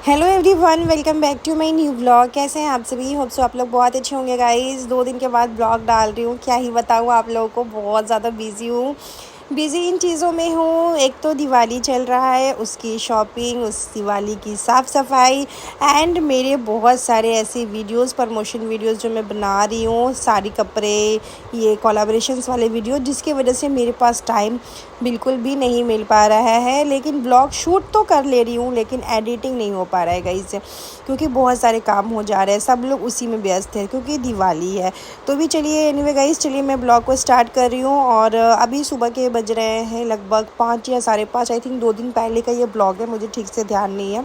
Hello everyone, welcome back to my new blog. कैसे हैं आप सभी? होप सो आप लोग बहुत अच्छे होंगे गाइस। 2 दिन के बाद ब्लॉग डाल रही हूँ। क्या ही बताऊँ आप लोगों को, बहुत ज़्यादा बिजी हूँ। बिज़ी इन चीज़ों में हूँ, एक तो दिवाली चल रहा है, उसकी शॉपिंग, उस दिवाली की साफ़ सफाई एंड मेरे बहुत सारे ऐसे वीडियोस, प्रमोशन वीडियोस जो मैं बना रही हूँ, साड़ी कपड़े, ये कोलैबोरेशंस वाले वीडियो, जिसकी वजह से मेरे पास टाइम बिल्कुल भी नहीं मिल पा रहा है। लेकिन ब्लॉग शूट तो कर ले रही हूँ, लेकिन एडिटिंग नहीं हो पा रहा है गाइस, क्योंकि बहुत सारे काम हो जा रहे हैं, सब लोग उसी में व्यस्त हैं क्योंकि दिवाली है। तो भी चलिए एनीवे गाइस, चलिए मैं ब्लॉग को स्टार्ट कर रही हूँ। और अभी सुबह के बज रहे हैं लगभग 5 या 5:30। आई थिंक 2 दिन पहले का ये ब्लॉग है, मुझे ठीक से ध्यान नहीं है।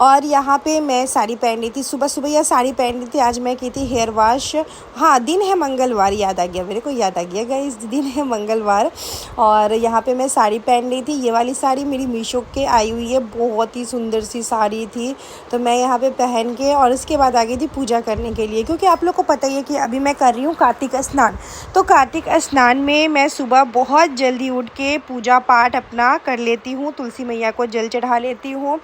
और यहाँ पे मैं साड़ी पहन रही थी, सुबह सुबह यह साड़ी पहन रही थी। आज मैं की थी हेयर वॉश। हाँ, दिन है मंगलवार, याद आ गया मेरे को, याद आ गया गाइस, दिन है मंगलवार। और यहाँ पे मैं साड़ी पहन रही थी। ये वाली साड़ी मेरी मीशो के आई हुई है, बहुत ही सुंदर सी साड़ी थी। तो मैं यहाँ पे पहन के और उसके बाद आ गई थी पूजा करने के लिए, क्योंकि आप लोग को पता ही है कि अभी मैं कर रही हूँ कार्तिक स्नान। तो कार्तिक स्नान में मैं सुबह बहुत जल्दी उठ के पूजा पाठ अपना कर लेती हूँ, तुलसी मैया को जल चढ़ा लेती हूँ।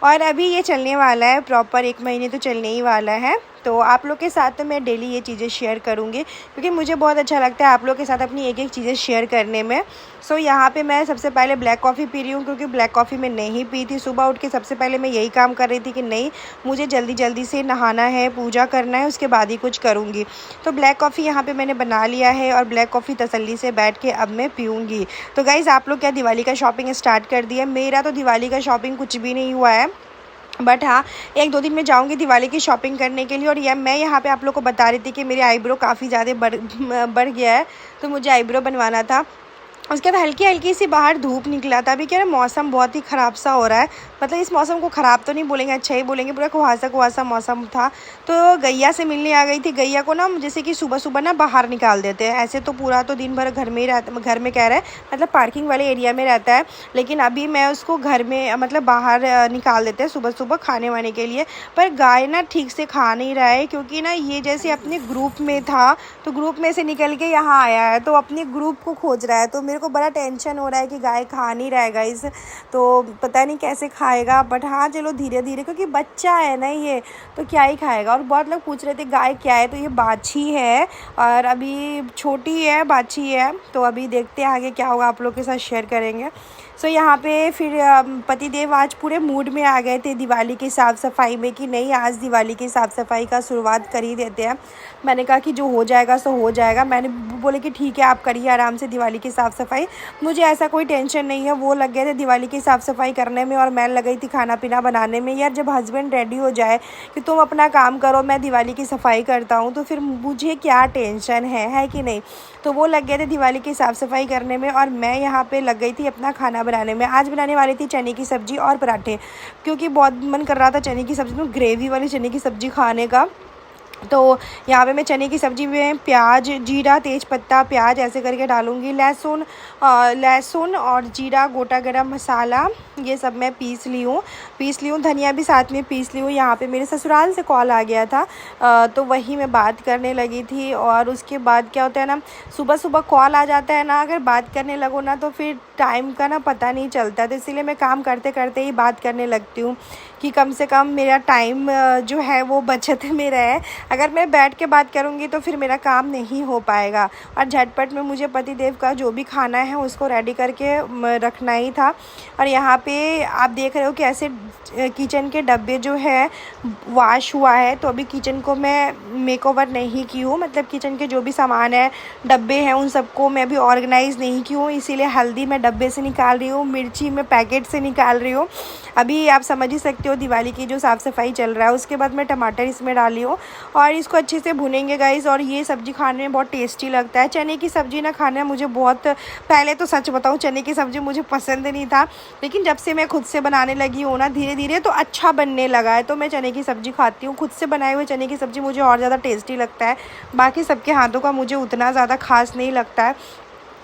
और अभी ये चलने वाला है, प्रॉपर 1 महीने तो चलने ही वाला है। तो आप लोग के साथ तो मैं डेली ये चीज़ें शेयर करूँगी, क्योंकि मुझे बहुत अच्छा लगता है आप लोग के साथ अपनी एक एक चीज़ें शेयर करने में। सो यहाँ पे मैं सबसे पहले ब्लैक कॉफ़ी पी रही हूँ, क्योंकि ब्लैक कॉफ़ी मैं नहीं पी थी। सुबह उठ के सबसे पहले मैं यही काम कर रही थी कि नहीं, मुझे जल्दी जल्दी से नहाना है, पूजा करना है, उसके बाद ही कुछ करूँगी। तो ब्लैक कॉफ़ी यहाँ पे मैंने बना लिया है और ब्लैक कॉफ़ी तसल्ली से बैठ के अब मैं पीऊँगी। तो गाइज़, आप लोग क्या दिवाली का शॉपिंग स्टार्ट कर दिया? मेरा तो दिवाली का शॉपिंग कुछ भी नहीं हुआ है, बट हाँ, 1-2 दिन में जाऊँगी दिवाली की शॉपिंग करने के लिए। और यह मैं यहाँ पे आप लोग को बता रही थी कि मेरी आईब्रो काफ़ी ज़्यादा बढ़ गया है, तो मुझे आईब्रो बनवाना था। उसके बाद हल्की हल्की सी बाहर धूप निकला था। अभी क्या है, मौसम बहुत ही ख़राब सा हो रहा है। मतलब इस मौसम को ख़राब तो नहीं बोलेंगे, अच्छा ही बोलेंगे, पूरा कुहासा कुहासा मौसम था। तो गैया से मिलने आ गई थी। गैया को ना जैसे कि सुबह सुबह ना बाहर निकाल देते हैं, ऐसे तो पूरा तो दिन भर घर में ही रहता, घर में कह रहा है, मतलब पार्किंग वाले एरिया में रहता है। लेकिन अभी मैं उसको घर में मतलब बाहर निकाल देते हैं सुबह सुबह खाने वाने के लिए। पर गाय ना ठीक से खा नहीं रहा है, क्योंकि ना ये जैसे अपने ग्रुप में था, तो ग्रुप में से निकल के यहाँ आया है, तो अपने ग्रुप को खोज रहा है। तो मेरे को बड़ा टेंशन हो रहा है कि गाय खा नहीं रहा है गाइस, तो पता नहीं कैसे खाएगा। बट हाँ, चलो धीरे धीरे, क्योंकि बच्चा है ना ये, तो क्या ही खाएगा। और बहुत लोग पूछ रहे थे गाय क्या है, तो ये बाछी है, और अभी छोटी है, बाछी है। तो अभी देखते हैं आगे क्या होगा, आप लोग के साथ शेयर करेंगे। सो यहाँ पे फिर पतिदेव आज पूरे मूड में आ गए थे दिवाली की साफ़ सफाई में, कि नहीं आज दिवाली की साफ़ सफाई का शुरुआत कर ही देते हैं। मैंने कहा कि जो हो जाएगा सो हो जाएगा। मैंने बोले कि ठीक है, आप करिए आराम से दिवाली की साफ़ सफाई, मुझे ऐसा कोई टेंशन नहीं है। वो लग गए थे दिवाली की साफ़ सफाई करने में और मैं लग गई थी खाना पीना बनाने में। यार, जब हस्बैंड रेडी हो जाए कि तुम अपना काम करो, मैं दिवाली की सफाई करता हूँ, तो फिर मुझे क्या टेंशन है कि नहीं। तो वो लग गए थे दिवाली की साफ़ सफाई करने में और मैं यहाँ पे लग गई थी अपना खाना बनाने में। आज बनाने वाली थी चने की सब्ज़ी और पराठे, क्योंकि बहुत मन कर रहा था चने की सब्ज़ी में, ग्रेवी वाली चने की सब्ज़ी खाने का। तो यहाँ पे मैं चने की सब्ज़ी में प्याज, जीरा, तेज पत्ता, प्याज ऐसे करके डालूँगी। लहसुन और जीरा, गोटा गरम मसाला, ये सब मैं पीस ली हूँ। धनिया भी साथ में पीस ली हूँ। यहाँ पे मेरे ससुराल से कॉल आ गया था, तो वही मैं बात करने लगी थी। और उसके बाद क्या होता है ना, सुबह सुबह कॉल आ जाता है ना, अगर बात करने लगो ना तो फिर टाइम का ना पता नहीं चलता। तो इसीलिए मैं काम करते करते ही बात करने लगती हूँ, कि कम से कम मेरा टाइम जो है वो बचत में रहे। अगर मैं बैठ के बात करूँगी तो फिर मेरा काम नहीं हो पाएगा। और झटपट में मुझे पतिदेव का जो भी खाना है उसको रेडी करके रखना ही था। और यहाँ पे आप देख रहे हो कि ऐसे किचन के डब्बे जो है वॉश हुआ है, तो अभी किचन को मैं मेकओवर नहीं की हूँ। मतलब किचन के जो भी सामान है, डब्बे हैं, उन सबको मैं अभी ऑर्गेनाइज़ नहीं की हूँ। इसीलिए हल्दी मैं डब्बे से निकाल रही हूँ, मिर्ची मैं पैकेट से निकाल रही हूँ। अभी आप समझ ही सकते हो दिवाली की जो साफ़ सफाई चल रहा है। उसके बाद मैं टमाटर इसमें डाली हूँ और इसको अच्छे से भुनेंगे गाइस। और ये सब्ज़ी खाने में बहुत टेस्टी लगता है। चने की सब्ज़ी ना खाना मुझे बहुत, पहले तो सच बताऊँ चने की सब्ज़ी मुझे पसंद नहीं था, लेकिन जब से मैं खुद से बनाने लगी हूँ ना धीरे धीरे, तो अच्छा बनने लगा है। तो मैं चने की सब्ज़ी खाती हूँ। खुद से बनाए हुए चने की सब्ज़ी मुझे और ज़्यादा टेस्टी लगता है। बाकी सबके हाथों का मुझे उतना ज़्यादा खास नहीं लगता है।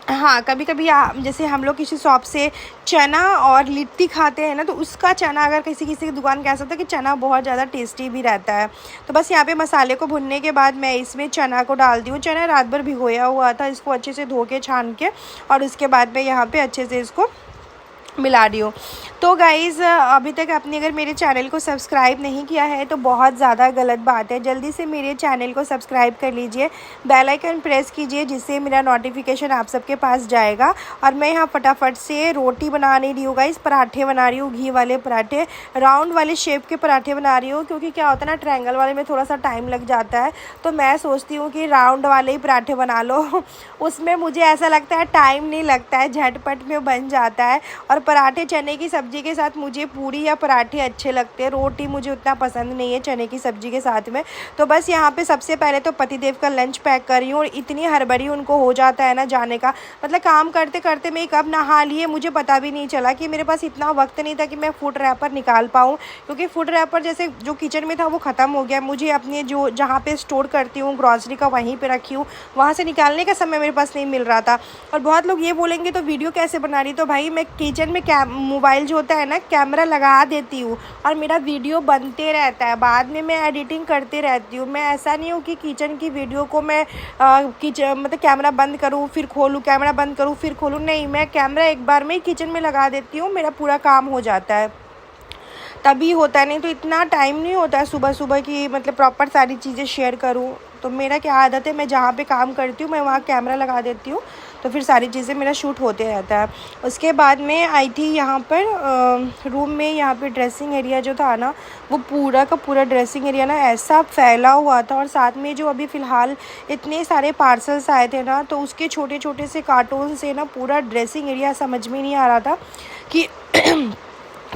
हाँ, कभी कभी जैसे हम लोग किसी शॉप से चना और लिट्टी खाते हैं ना, तो उसका चना, अगर किसी किसी की दुकान कह सकते हैं कि चना बहुत ज़्यादा टेस्टी भी रहता है। तो बस यहाँ पे मसाले को भुनने के बाद मैं इसमें चना को डाल दी हूँ। चना रात भर भिगोया हुआ था, इसको अच्छे से धो के छान के, और उसके बाद मैं यहाँ पे अच्छे से इसको मिला रही हूँ। तो गाइज़ अभी तक आपने अगर मेरे चैनल को सब्सक्राइब नहीं किया है तो बहुत ज़्यादा गलत बात है। जल्दी से मेरे चैनल को सब्सक्राइब कर लीजिए, बेल आइकन प्रेस कीजिए, जिससे मेरा नोटिफिकेशन आप सबके पास जाएगा। और मैं यहाँ फटाफट से रोटी बना नहीं रही हूँ गाइज़, पराठे बना रही हूँ, घी वाले पराठे, राउंड वाले शेप के पराठे बना रही हूँ। क्योंकि क्या होता है ना, ट्रायंगल वाले में थोड़ा सा टाइम लग जाता है, तो मैं सोचती हूँ कि राउंड वाले ही पराठे बना लो। उसमें मुझे ऐसा लगता है टाइम नहीं लगता है, झटपट में बन जाता है। और पराठे चने की सब्ज़ी के साथ मुझे पूरी या पराठे अच्छे लगते हैं, रोटी मुझे उतना पसंद नहीं है चने की सब्ज़ी के साथ में। तो बस यहाँ पे सबसे पहले तो पतिदेव का लंच पैक कर रही हूँ। और इतनी हड़बड़ी उनको हो जाता है ना जाने का, मतलब काम करते करते मैं कब नहा लिए मुझे पता भी नहीं चला कि मेरे पास इतना वक्त नहीं था कि मैं फूड रैपर निकाल पाऊँ। क्योंकि फूड रैपर जैसे जो किचन में था वो ख़त्म हो गया, मुझे अपने जो जहाँ पे स्टोर करती हूँ ग्रॉसरी का वहीं पे रखी हूँ, वहाँ से निकालने का समय मेरे पास नहीं मिल रहा था। और बहुत लोग ये बोलेंगे तो वीडियो कैसे बना रही, तो भाई मैं किचन में मोबाइल जो होता है ना, कैमरा लगा देती हूँ और मेरा वीडियो बनते रहता है, बाद में मैं एडिटिंग करते रहती हूँ। मैं ऐसा नहीं हूँ कि किचन की वीडियो को मैं किचन मतलब कैमरा बंद करूँ फिर खोलूँ, कैमरा बंद करूँ फिर खोलूँ, नहीं, मैं कैमरा एक बार में ही किचन में लगा देती हूँ, मेरा पूरा काम हो जाता है, तभी होता है। नहीं तो इतना टाइम नहीं होता है सुबह सुबह की मतलब प्रॉपर सारी चीज़ें शेयर करूँ। तो मेरा क्या आदत है, मैं जहाँ पे काम करती हूँ मैं वहाँ कैमरा लगा देती हूँ, तो फिर सारी चीज़ें मेरा शूट होते रहता है। उसके बाद में आई थी यहाँ पर रूम में, यहाँ पे ड्रेसिंग एरिया जो था ना, वो पूरा का पूरा ड्रेसिंग एरिया ना ऐसा फैला हुआ था। और साथ में जो अभी फ़िलहाल इतने सारे पार्सल्स आए थे ना, तो उसके छोटे छोटे से कार्टून से ना पूरा ड्रेसिंग एरिया समझ में नहीं आ रहा था कि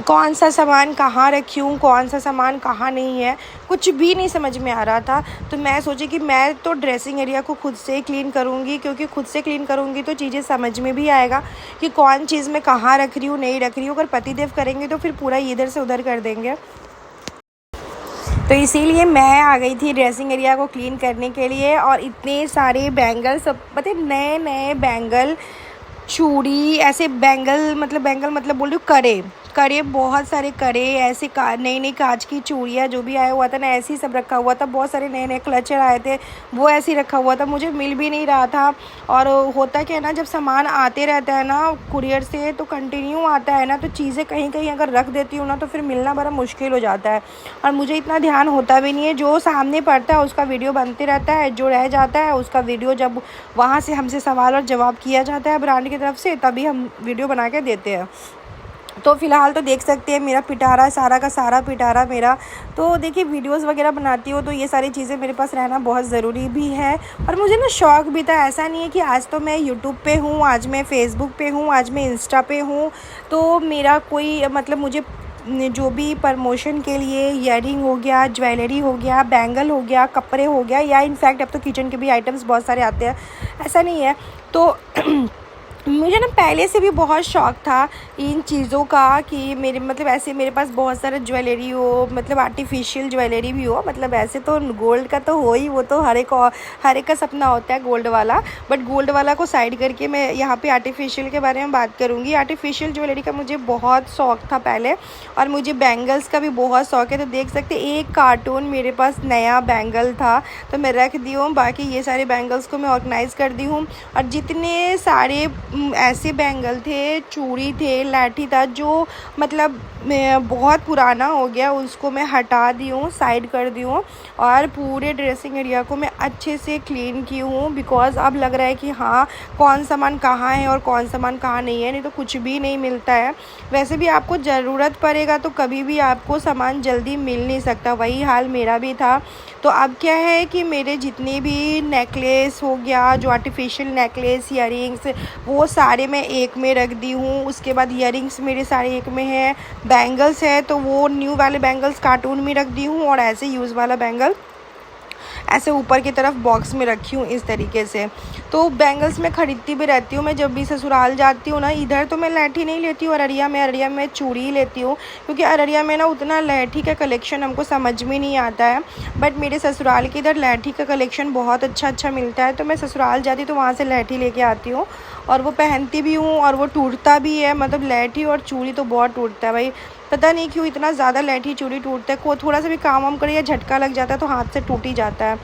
कौन सा सामान कहाँ रखी हूँ, कौन सा सामान कहाँ नहीं है, कुछ भी नहीं समझ में आ रहा था। तो मैं सोची कि मैं तो ड्रेसिंग एरिया को खुद से क्लीन करूँगी, क्योंकि खुद से क्लीन करूँगी तो चीज़ें समझ में भी आएगा कि कौन चीज़ मैं कहाँ रख रही हूँ, नहीं रख रही हूँ। अगर पतिदेव करेंगे तो फिर पूरा इधर से उधर कर देंगे। तो इसीलिए मैं आ गई थी ड्रेसिंग एरिया को क्लीन करने के लिए। और इतने सारे बैंगल, सब मतलब नए नए बैंगल, चूड़ी, ऐसे बैंगल मतलब बोल रही हूँ करे बहुत सारे करे, ऐसे नई नई कांच की चूड़ियाँ जो भी आया हुआ था ना, ऐसे ही सब रखा हुआ था। बहुत सारे नए नए क्लचर आए थे, वो ऐसे ही रखा हुआ था, मुझे मिल भी नहीं रहा था। और होता क्या है ना, जब सामान आते रहता है ना कुरियर से तो कंटिन्यू आता है ना, तो चीज़ें कहीं कहीं अगर रख देती हूँ ना तो फिर मिलना बड़ा मुश्किल हो जाता है। और मुझे इतना ध्यान होता भी नहीं है, जो सामने पड़ता है उसका वीडियो बनते रहता है, जो रह जाता है उसका वीडियो जब वहाँ से हमसे सवाल और जवाब किया जाता है ब्रांड की तरफ से, तभी हम वीडियो बना के देते हैं। तो फ़िलहाल तो देख सकते हैं मेरा पिटारा, सारा का सारा पिटारा मेरा। तो देखिए वीडियोस वगैरह बनाती हूँ तो ये सारी चीज़ें मेरे पास रहना बहुत ज़रूरी भी है। और मुझे ना शौक़ भी था, ऐसा नहीं है कि आज तो मैं यूट्यूब पे हूँ, आज मैं फ़ेसबुक पे हूँ, आज मैं इंस्टा पे हूँ, तो मेरा कोई मतलब मुझे जो भी प्रमोशन के लिए ईयरिंग हो गया, ज्वेलरी हो गया, बैंगल हो गया, कपड़े हो गया, या इनफैक्ट अब तो किचन के भी आइटम्स बहुत सारे आते हैं, ऐसा नहीं है। तो मुझे ना पहले से भी बहुत शौक़ था इन चीज़ों का कि मेरे मतलब ऐसे मेरे पास बहुत सारा ज्वेलरी हो, मतलब आर्टिफिशियल ज्वेलरी भी हो। मतलब ऐसे तो गोल्ड का तो हो ही, वो तो हर एक का सपना होता है गोल्ड वाला, बट गोल्ड वाला को साइड करके मैं यहाँ पे आर्टिफिशियल के बारे में बात करूँगी। आर्टिफिशियल ज्वेलरी का मुझे बहुत शौक़ था पहले, और मुझे बैंगल्स का भी बहुत शौक़ है। तो देख सकते एक कार्टून मेरे पास नया बैंगल था, तो मैं रख दी हूँ। बाकी ये सारे बैंगल्स को मैं ऑर्गेनाइज़ कर दी हूँ। और जितने सारे ऐसे बैंगल थे, चूड़ी थे, लाठी था, जो मतलब बहुत पुराना हो गया, उसको मैं हटा दी हूँ, साइड कर दी हूँ। और पूरे ड्रेसिंग एरिया को मैं अच्छे से क्लीन की हूँ, बिकॉज़ अब लग रहा है कि हाँ कौन सामान कहाँ है और कौन सामान कहाँ नहीं है, नहीं तो कुछ भी नहीं मिलता है। वैसे भी आपको ज़रूरत पड़ेगा तो कभी भी आपको सामान जल्दी मिल नहीं सकता, वही हाल मेरा भी था। तो अब क्या है कि मेरे जितने भी नेकलेस हो गया, जो आर्टिफिशियल नेकलेस, ईयरिंग्स, वो सारे मैं एक में रख दी हूँ। उसके बाद ईयरिंग्स मेरे सारे एक में है, बैंगल्स है तो वो न्यू वाले बैंगल्स कार्टून में रख दी हूँ, और ऐसे यूज़ वाला बैंगल ऐसे ऊपर की तरफ बॉक्स में रखी हूँ इस तरीके से। तो बैंगल्स मैं ख़रीदती भी रहती हूँ। मैं जब भी ससुराल जाती हूँ ना, इधर तो मैं लहठी नहीं लेती हूँ, अररिया में चूड़ी ही लेती हूँ, क्योंकि अररिया में ना उतना लहठी का कलेक्शन हमको समझ में नहीं आता है। बट मेरे ससुराल के इधर लहठी का कलेक्शन बहुत अच्छा मिलता है, तो मैं ससुराल जाती तो वहाँ से लहठी लेके आती हूँ, और वो पहनती भी हूँ, और वो टूटता भी है। मतलब लहठी और चूड़ी तो बहुत टूटता है भाई, पता नहीं क्यों इतना ज़्यादा लैठी चूड़ी टूटता है, को थोड़ा सा भी काम वाम करे या झटका लग जाता है तो हाथ से टूट ही जाता है।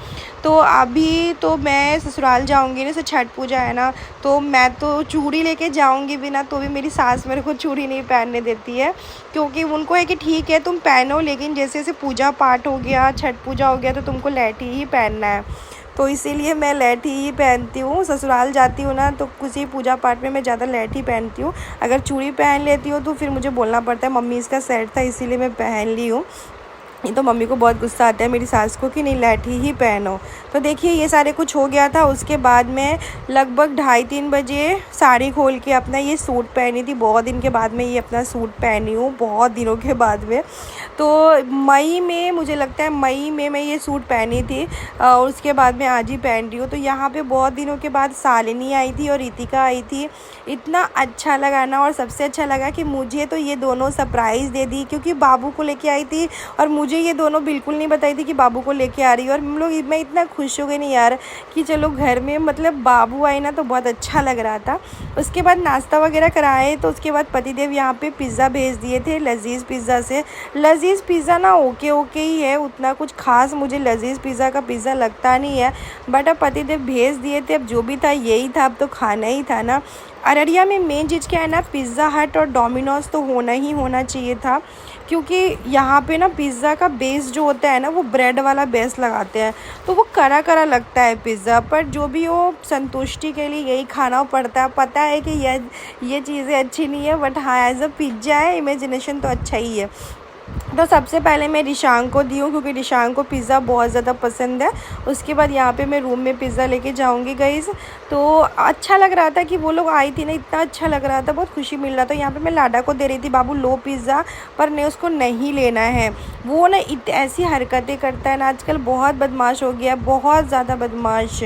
तो अभी तो मैं ससुराल जाऊंगी ना, जैसे छठ पूजा है ना, तो मैं तो चूड़ी लेके जाऊंगी भी ना, तो भी मेरी सास मेरे को चूड़ी नहीं पहनने देती है, क्योंकि उनको है कि ठीक है तुम पहनो, लेकिन जैसे जैसे पूजा पाठ हो गया, छठ पूजा हो गया, तो तुमको लैठी ही पहनना है। तो इसीलिए मैं लैठी ही पहनती हूँ। ससुराल जाती हूँ ना तो किसी पूजा पाठ में मैं ज़्यादा लैठी पहनती हूँ। अगर चूड़ी पहन लेती हूँ तो फिर मुझे बोलना पड़ता है मम्मी इसका सेट था इसीलिए मैं पहन ली हूँ। ये तो मम्मी को बहुत गुस्सा आता है मेरी सास को कि नहीं लैठी ही पहनो। तो देखिए ये सारे कुछ हो गया था। उसके बाद मैं लगभग 2:30-3 बजे साड़ी खोल के अपना ये सूट पहनी थी। बहुत दिन के बाद मैं ये अपना सूट पहनी हूँ, बहुत दिनों के बाद में। तो मई में, मुझे लगता है मई में मैं ये सूट पहनी थी और उसके बाद मैं आज ही पहन रही हूँ। तो यहाँ पे बहुत दिनों के बाद शालिनी आई थी और रितिका आई थी। इतना अच्छा लगा ना, और सबसे अच्छा लगा कि मुझे तो ये दोनों सरप्राइज़ दे दी, क्योंकि बाबू को लेके आई थी और मुझे ये दोनों बिल्कुल नहीं बताई थी कि बाबू को लेके आ रही है। और हम लोग, मैं इतना खुश हो गई नहीं यार कि चलो घर में मतलब बाबू आए ना, तो बहुत अच्छा लग रहा था। उसके बाद नाश्ता वगैरह कराए, तो उसके बाद पतिदेव यहाँ पे पिज़्ज़ा भेज दिए थे लजीज़ पिज़्ज़ा से। लजीज़ पिज़्ज़ा ना ओके ओके ही है, उतना कुछ खास मुझे लजीज़ पिज़्ज़ा का पिज़्ज़ा लगता नहीं है, बट अब पतिदेव भेज दिए थे, अब जो भी था यही था, अब तो खाना ही था ना। अररिया में मेन चीज़ क्या है ना, पिज़्ज़ा हट और डोमिनोज़ तो होना ही होना चाहिए था, क्योंकि यहाँ पे ना पिज़्ज़ा का बेस जो होता है ना, वो ब्रेड वाला बेस लगाते हैं, तो वो कड़ा कड़ा लगता है पिज़्ज़ा। पर जो भी हो, संतुष्टि के लिए यही खाना पड़ता है। पता है कि ये चीज़ें अच्छी नहीं है, बट हाँ एज़ अ पिज़्ज़ा है, इमेजिनेशन तो अच्छा ही है। तो सबसे पहले मैं रिशांग को दी हूँ, क्योंकि रिशांग को पिज़्ज़ा बहुत ज़्यादा पसंद है। उसके बाद यहाँ पे मैं रूम में पिज़्ज़ा लेके जाऊँगी गाइज़। तो अच्छा लग रहा था कि वो लोग आई थी ना, इतना अच्छा लग रहा था, बहुत खुशी मिल रहा था। यहाँ पे मैं लाडा को दे रही थी, बाबू लो पिज़्ज़ा, पर नहीं, उसको नहीं लेना है। वो ना ऐसी हरकतें करता है ना आजकल, बहुत बदमाश हो गया, बहुत ज़्यादा बदमाश।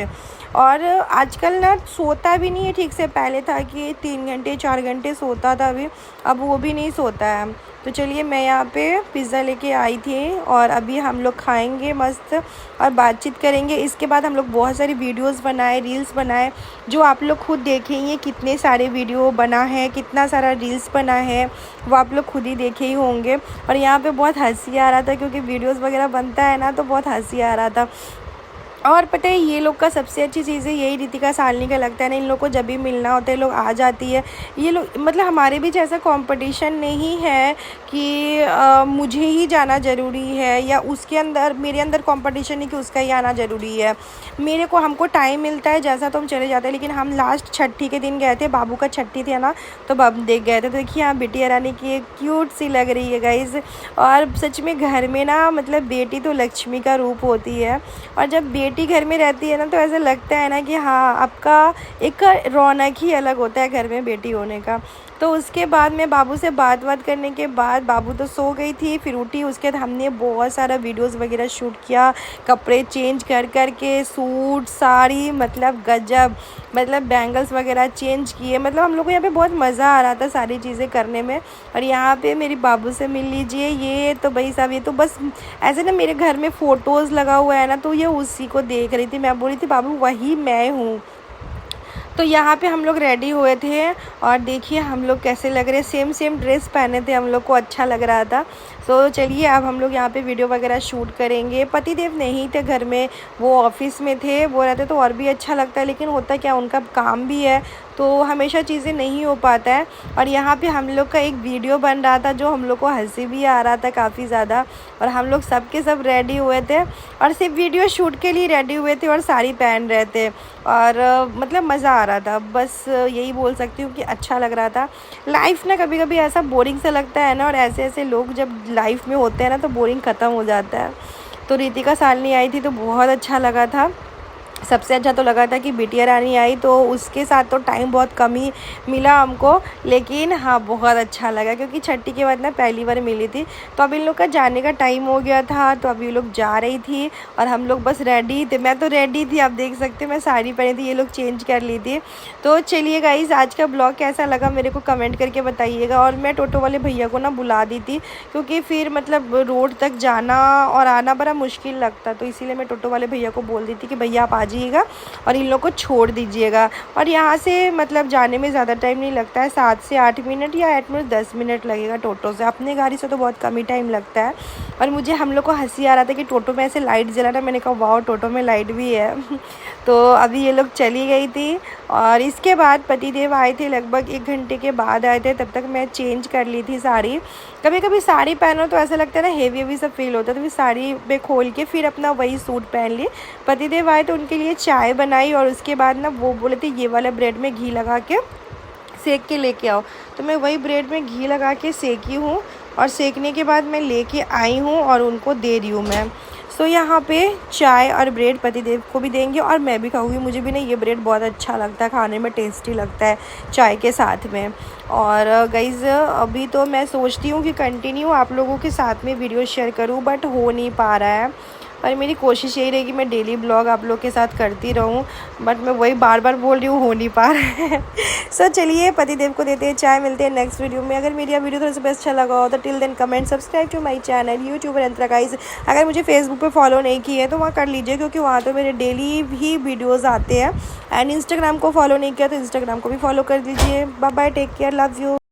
और आजकल ना सोता भी नहीं है ठीक से। पहले था कि 3 घंटे 4 घंटे सोता था, अभी अब वो भी नहीं सोता है। तो चलिए, मैं यहाँ पे पिज़्ज़ा लेके आई थी और अभी हम लोग खाएंगे मस्त और बातचीत करेंगे। इसके बाद हम लोग बहुत सारी वीडियोस बनाए, रील्स बनाए, जो आप लोग खुद देखेंगे। कितने सारे वीडियो बना है, कितना सारा रील्स बना है, वो आप लोग खुद ही देखे ही होंगे। और यहाँ पे बहुत हंसी आ रहा था, क्योंकि वीडियोस वगैरह बनता है ना, तो बहुत हंसी आ रहा था। और पता है ये लोग का सबसे अच्छी चीज़ है यही, रितिका शालिनी का लगता है ना, इन लोग को जब भी मिलना होता है लोग आ जाती है। ये लोग मतलब हमारे बीच ऐसा कंपटीशन नहीं है कि मुझे ही जाना ज़रूरी है, या उसके अंदर मेरे अंदर कंपटीशन नहीं कि उसका ही आना ज़रूरी है। मेरे को, हमको टाइम मिलता है जैसा तो हम चले जाते हैं। लेकिन हम लास्ट छठी के दिन गए थे, बाबू का छठी थी ना, तो बाबू देख गए थे। तो देखिए यहाँ बिटिया रानी की क्यूट सी लग रही है गाइज़। और सच में घर में ना, मतलब बेटी तो लक्ष्मी का रूप होती है, और जब बेटी घर में रहती है ना, तो ऐसा लगता है ना कि हाँ, आपका एक रौनक ही अलग होता है घर में बेटी होने का। तो उसके बाद में बाबू से बात करने के बाद, बाबू तो सो गई थी, फिर उठी। उसके बाद हमने बहुत सारा वीडियोस वगैरह शूट किया, कपड़े चेंज कर के, सूट साड़ी, मतलब गजब, मतलब बैंगल्स वगैरह चेंज किए। मतलब हम लोग को यहाँ पे बहुत मज़ा आ रहा था सारी चीज़ें करने में। और यहाँ पे मेरी बाबू से मिल लीजिए, ये तो भाई साहब, ये तो बस ऐसे ना मेरे घर में फ़ोटोज़ लगा हुआ है ना, तो ये उसी को देख रही थी। मैं बोली थी बाबू वही मैं हूँ। तो यहाँ पे हम लोग रेडी हुए थे और देखिए हम लोग कैसे लग रहे, सेम सेम ड्रेस पहने थे हम लोग को, अच्छा लग रहा था। तो चलिए अब हम लोग यहाँ पे वीडियो वगैरह शूट करेंगे। पतिदेव नहीं थे घर में, वो ऑफिस में थे। वो रहते तो और भी अच्छा लगता है, लेकिन होता क्या, उनका काम भी है, तो हमेशा चीज़ें नहीं हो पाता है। और यहाँ पे हम लोग का एक वीडियो बन रहा था, जो हम लोग को हंसी भी आ रहा था काफ़ी ज़्यादा। और हम लोग सब के सब रेडी हुए थे और सिर्फ वीडियो शूट के लिए रेडी हुए थे और साड़ी पहन रहे थे। और मतलब मज़ा आ रहा था, बस यही बोल सकती हूँ कि अच्छा लग रहा था। लाइफ ना कभी कभी ऐसा बोरिंग सा लगता है ना, और ऐसे ऐसे लोग जब लाइफ में होते हैं ना, तो बोरिंग ख़त्म हो जाता है। तो रितिका शालिनी आई थी तो बहुत अच्छा लगा था। सबसे अच्छा तो लगा था कि बिटिया रानी आई, तो उसके साथ तो टाइम बहुत कम ही मिला हमको, लेकिन हाँ बहुत अच्छा लगा, क्योंकि छठी के बाद ना पहली बार मिली थी। तो अब इन लोग का जाने का टाइम हो गया था, तो अभी ये लोग जा रही थी और हम लोग बस रेडी थे। मैं तो रेडी थी, आप देख सकते हैं मैं साड़ी पहनी थी, ये लोग चेंज कर ली थी। तो चलिए गाइज़, आज का ब्लॉग कैसा लगा मेरे को कमेंट करके बताइएगा। और मैं टोटो वाले भैया को ना बुला दी थी, क्योंकि फिर मतलब रोड तक जाना और आना बड़ा मुश्किल लगता, तो इसीलिए मैं टोटो वाले भैया को बोल दी थी कि भैया आप आ जाइएगा और इन लोग को छोड़ दीजिएगा। और यहाँ से मतलब जाने में ज़्यादा टाइम नहीं लगता है, 7 से 8 मिनट या एट मोस्ट 10 मिनट लगेगा टोटो से। अपने गाड़ी से तो बहुत कम ही टाइम लगता है। और मुझे हम लोग को हंसी आ रहा था कि टोटो में ऐसे लाइट जला ना, मैंने कहा वाह टोटो में लाइट भी है। तो अभी ये लोग चली गई थी और इसके बाद पतिदेव आए थे, लगभग 1 घंटे के बाद आए थे। तब तक मैं चेंज कर ली थी साड़ी। कभी कभी साड़ी पहनो तो ऐसा लगता है ना हेवी हेवी सा फील होता है, तो फिर साड़ी में खोल के फिर अपना वही सूट पहन ली। पतिदेव आए तो उनके लिए चाय बनाई और उसके बाद ना वो बोले थे ये वाला ब्रेड में घी लगा के सेक के लेके आओ, तो मैं वही ब्रेड में घी लगा के सेकी हूँ और सेकने के बाद मैं लेके आई हूँ और उनको दे रही हूँ मैं। सो यहाँ पे चाय और ब्रेड पतिदेव को भी देंगे और मैं भी खाऊंगी। मुझे भी ना ये ब्रेड बहुत अच्छा लगता है, खाने में टेस्टी लगता है चाय के साथ में। और गाइज़ अभी तो मैं सोचती हूँ कि कंटिन्यू आप लोगों के साथ में वीडियो शेयर करूँ, बट हो नहीं पा रहा है। और मेरी कोशिश यही रहेगी मैं डेली ब्लॉग आप लोग के साथ करती रहूं, बट मैं वही बार बार बोल रही हूँ, हो नहीं पा रहा है। सो चलिए पतिदेव को देते हैं चाय, मिलते हैं नेक्स्ट वीडियो में। अगर मेरी वीडियो थोड़ा सा बेस्ट अच्छा लगा हो तो till then comment, subscribe to my channel YouTuber Antara guys. अगर मुझे फेसबुक पे फॉलो नहीं किया है तो वहाँ कर लीजिए, क्योंकि वहाँ तो मेरे डेली ही वीडियोज़ आते हैं। एंड इंस्टाग्राम को फॉलो नहीं किया तो इंस्टाग्राम को भी फॉलो कर दीजिए। Bye bye, take care, love you.